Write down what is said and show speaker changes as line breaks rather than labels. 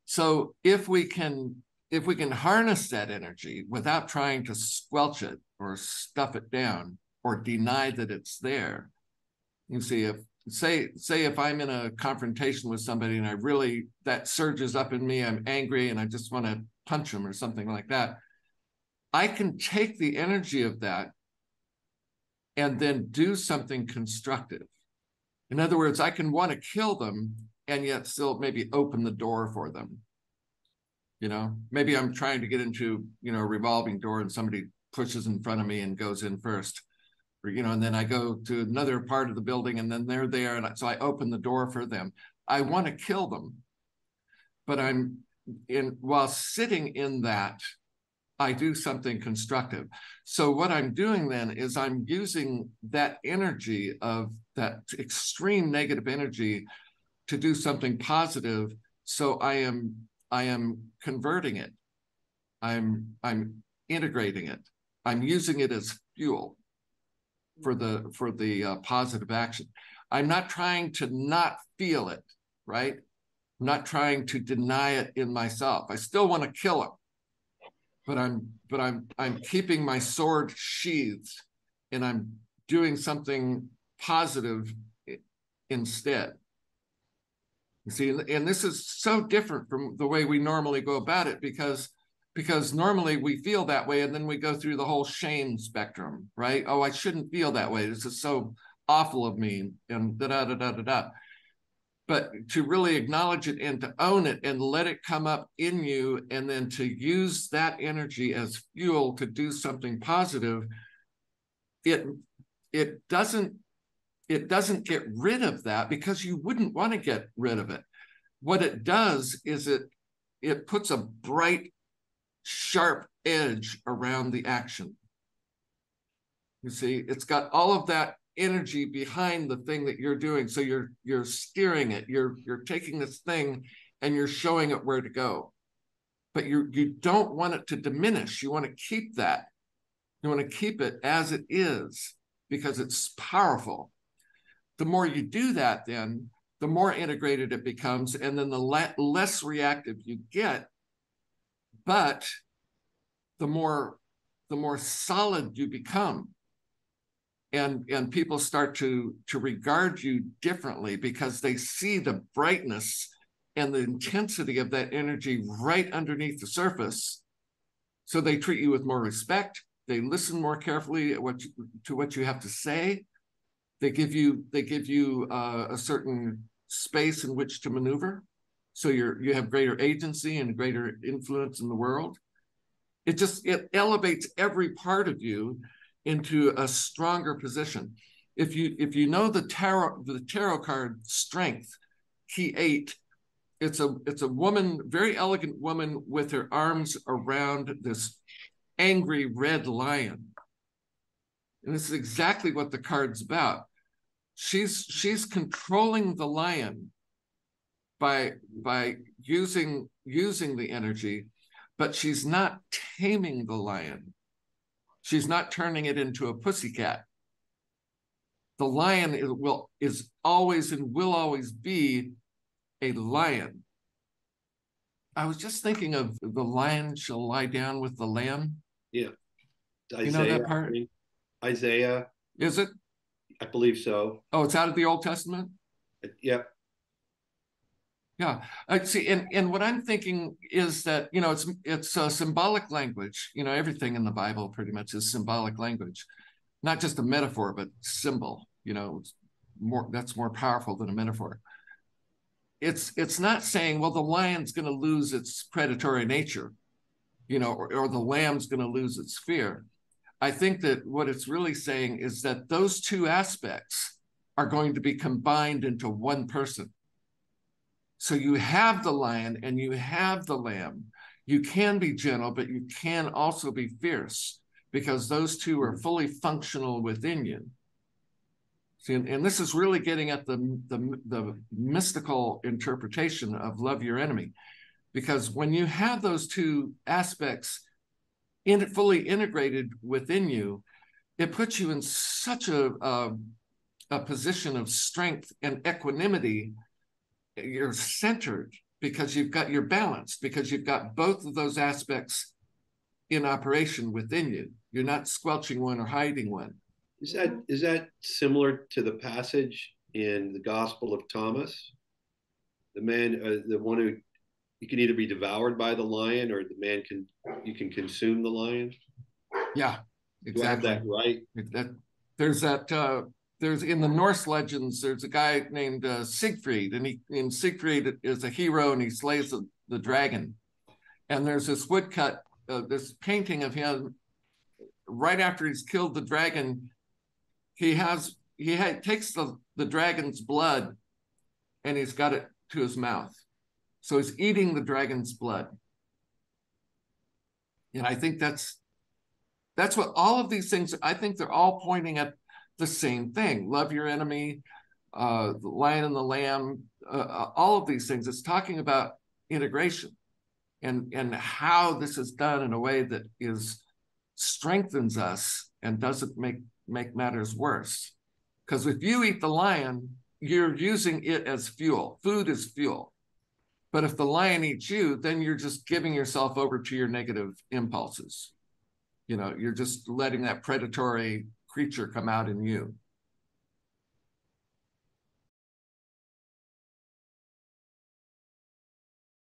So if we can harness that energy without trying to squelch it or stuff it down or deny that it's there. You see, if say if I'm in a confrontation with somebody and I really, that surges up in me, I'm angry and I just want to punch them or something like that, I can take the energy of that and then do something constructive. In other words, I can want to kill them and yet still maybe open the door for them. Maybe I'm trying to get into, a revolving door and somebody pushes in front of me and goes in first, or, and then I go to another part of the building and then they're there. And so I open the door for them. I want to kill them, but while sitting in that, I do something constructive. So what I'm doing then is I'm using that energy of that extreme negative energy to do something positive. So I am converting it. I'm integrating it. I'm using it as fuel for the positive action. I'm not trying to not feel it, right? I'm not trying to deny it in myself. I still want to kill him, but I'm keeping my sword sheathed, and I'm doing something positive instead. You see, and this is so different from the way we normally go about it, because normally we feel that way and then we go through the whole shame spectrum, right? Oh, I shouldn't feel that way. This is so awful of me, and da da da da da da. But to really acknowledge it and to own it and let it come up in you, and then to use that energy as fuel to do something positive, it doesn't get rid of that, because you wouldn't want to get rid of it. What it does is it puts a bright, sharp edge around the action. You see, it's got all of that energy behind the thing that you're doing. So you're steering it. You're taking this thing and you're showing it where to go. But you don't want it to diminish. You want to keep that. You want to keep it as it is, because it's powerful. The more you do that, then the more integrated it becomes, and then the less reactive you get, but the more solid you become. And people start to regard you differently, because they see the brightness and the intensity of that energy right underneath the surface. So they treat you with more respect. They listen more carefully to what you have to say. They give you a certain space in which to maneuver. So you have greater agency and greater influence in the world. It elevates every part of you into a stronger position. If you know the tarot card Strength, key 8, it's a woman, very elegant woman, with her arms around this angry red lion. And this is exactly what the card's about. She's controlling the lion by using the energy, but she's not taming the lion. She's not turning it into a pussycat. The lion is always and will always be a lion. I was just thinking of the lion shall lie down with the lamb.
Yeah.
Isaiah, you know that part?
Isaiah.
Is it?
I believe so.
Oh, it's out of the Old Testament?
Yep.
Yeah. See, and what I'm thinking is that, it's a symbolic language. Everything in the Bible pretty much is symbolic language, not just a metaphor, but symbol. That's more powerful than a metaphor. It's not saying, well, the lion's going to lose its predatory nature, or the lamb's going to lose its fear. I think that what it's really saying is that those two aspects are going to be combined into one person. So you have the lion and you have the lamb. You can be gentle, but you can also be fierce, because those two are fully functional within you. See, and this is really getting at the mystical interpretation of love your enemy, because when you have those two aspects fully integrated within you, it puts you in such a position of strength and equanimity. You're centered, because you've got your balance, because you've got both of those aspects in operation within you. You're not squelching one or hiding one.
Is that similar to the passage in the Gospel of Thomas? The man, the one who you can either be devoured by the lion, or the man you can consume the lion.
Yeah, exactly.
Do I have that right?
There's in the Norse legends, there's a guy named Siegfried, and Siegfried is a hero, and he slays the dragon. And there's this woodcut, this painting of him right after he's killed the dragon. He takes the dragon's blood, and he's got it to his mouth. So he's eating the dragon's blood. And I think that's what all of these things, I think they're all pointing at the same thing. Love your enemy, the lion and the lamb, all of these things. It's talking about integration and how this is done in a way that strengthens us and doesn't make matters worse. Because if you eat the lion, you're using it as fuel. Food is fuel. But if the lion eats you, then you're just giving yourself over to your negative impulses. You're just letting that predatory creature come out in you.